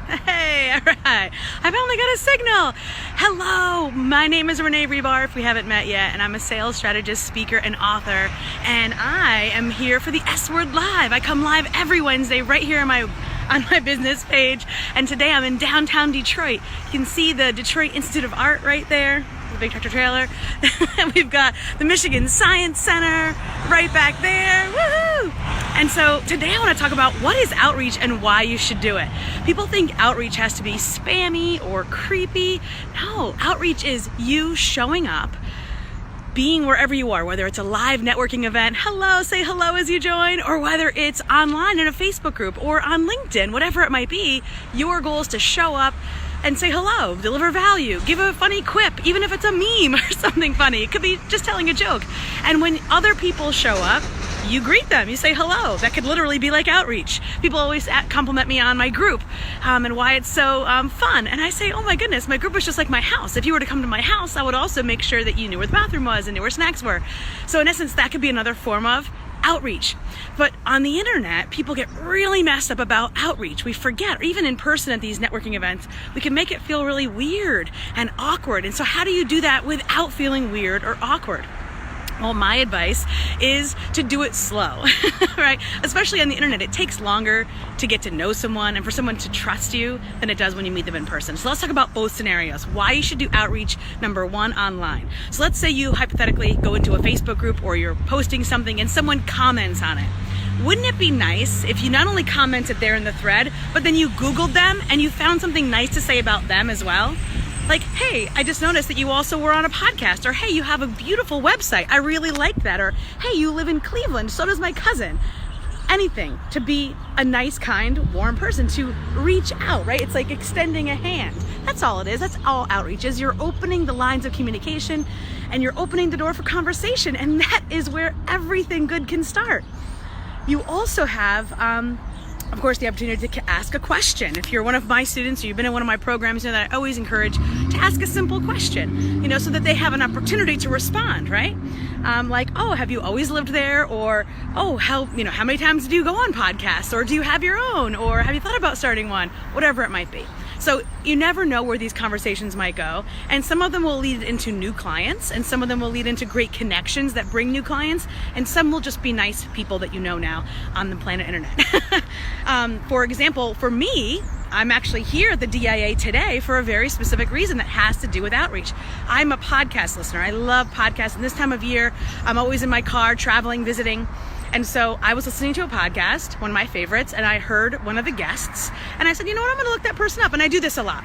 Hey, all right. I finally got a signal. Hello, my name is Renee Rebar, if we haven't met yet, and I'm a sales strategist, speaker, and author. And I am here for the S Word Live. I come live every Wednesday right here on my business page. And today I'm in downtown Detroit. You can see the Detroit Institute of Art right there, the big tractor trailer. And we've got the Michigan Science Center right back there. Woohoo! And so today I want to talk about what is outreach and why you should do it. People think outreach has to be spammy or creepy. No, outreach is you showing up, being wherever you are, whether it's a live networking event, hello, say hello as you join, or whether it's online in a Facebook group or on LinkedIn, whatever it might be, your goal is to show up and say hello, deliver value, give a funny quip, even if it's a meme or something funny. It could be just telling a joke. And when other people show up, you greet them, you say hello. That could literally be like outreach. People always compliment me on my group and why it's so fun. And I say, oh my goodness, my group is just like my house. If you were to come to my house, I would also make sure that you knew where the bathroom was and knew where snacks were. So in essence, that could be another form of outreach. But on the internet, people get really messed up about outreach. We forget, or even in person at these networking events, we can make it feel really weird and awkward. And so how do you do that without feeling weird or awkward? Well, my advice is to do it slow, right? Especially on the internet, it takes longer to get to know someone and for someone to trust you than it does when you meet them in person. So let's talk about both scenarios. Why you should do outreach, number one, online. So let's say you hypothetically go into a Facebook group or you're posting something and someone comments on it. Wouldn't it be nice if you not only commented there in the thread, but then you Googled them and you found something nice to say about them as well? Like, hey, I just noticed that you also were on a podcast, or hey, you have a beautiful website. I really like that. Or hey, you live in Cleveland, so does my cousin. Anything to be a nice, kind, warm person, to reach out, right? It's like extending a hand. That's all it is. That's all outreach is. You're opening the lines of communication and you're opening the door for conversation. And that is where everything good can start. You also have, of course, the opportunity to ask a question. If you're one of my students or you've been in one of my programs, you know that I always encourage to ask a simple question, you know, so that they have an opportunity to respond, right? Like, oh, have you always lived there? Or, oh, how many times do you go on podcasts? Or do you have your own? Or have you thought about starting one? Whatever it might be. So you never know where these conversations might go. And some of them will lead into new clients, and some of them will lead into great connections that bring new clients, and some will just be nice people that you know now on the planet internet. For example, for me, I'm actually here at the DIA today for a very specific reason that has to do with outreach. I'm a podcast listener. I love podcasts. And this time of year, I'm always in my car, traveling, visiting. And so I was listening to a podcast, one of my favorites, and I heard one of the guests. And I said, you know what, I'm going to look that person up. And I do this a lot.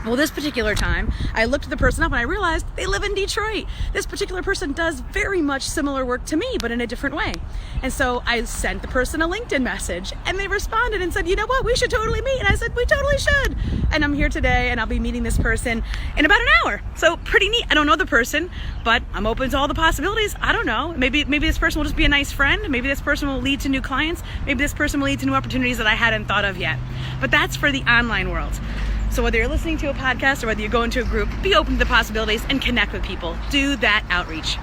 Well, this particular time, I looked the person up and I realized they live in Detroit. This particular person does very much similar work to me, but in a different way. And so I sent the person a LinkedIn message and they responded and said, you know what, we should totally meet. And I said, we totally should. And I'm here today and I'll be meeting this person in about an hour. So pretty neat. I don't know the person, but I'm open to all the possibilities. I don't know. Maybe this person will just be a nice friend. Maybe this person will lead to new clients. Maybe this person will lead to new opportunities that I hadn't thought of yet. But that's for the online world. So whether you're listening to a podcast or whether you go into a group, be open to the possibilities and connect with people. Do that outreach.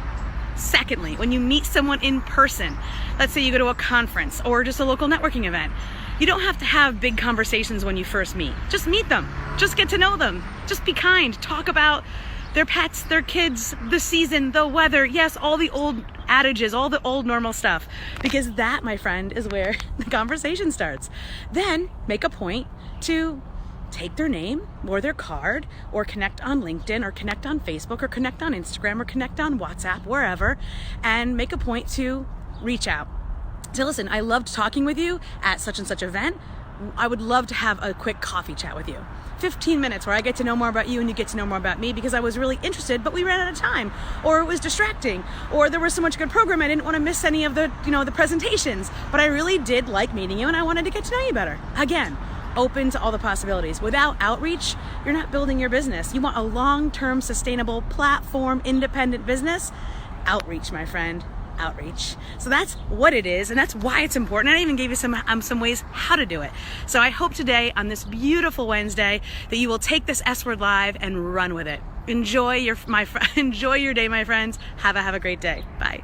Secondly, when you meet someone in person, let's say you go to a conference or just a local networking event, you don't have to have big conversations when you first meet. Just meet them. Just get to know them. Just be kind. Talk about their pets, their kids, the season, the weather. Yes, all the old adages, all the old normal stuff. Because that, my friend, is where the conversation starts. Then make a point to take their name or their card or connect on LinkedIn or connect on Facebook or connect on Instagram or connect on WhatsApp, wherever, and make a point to reach out. So listen, I loved talking with you at such and such event. I would love to have a quick coffee chat with you. 15 minutes where I get to know more about you and you get to know more about me because I was really interested, but we ran out of time, or it was distracting, or there was so much good program I didn't want to miss any of the presentations, but I really did like meeting you and I wanted to get to know you better. Again, open to all the possibilities. Without outreach, you're not building your business. You want a long-term, sustainable, platform, independent business? Outreach, my friend. Outreach. So that's what it is, and that's why it's important. I even gave you some ways how to do it. So I hope today, on this beautiful Wednesday, that you will take this S Word Live and run with it. Enjoy your day, my friends. Have a great day. Bye.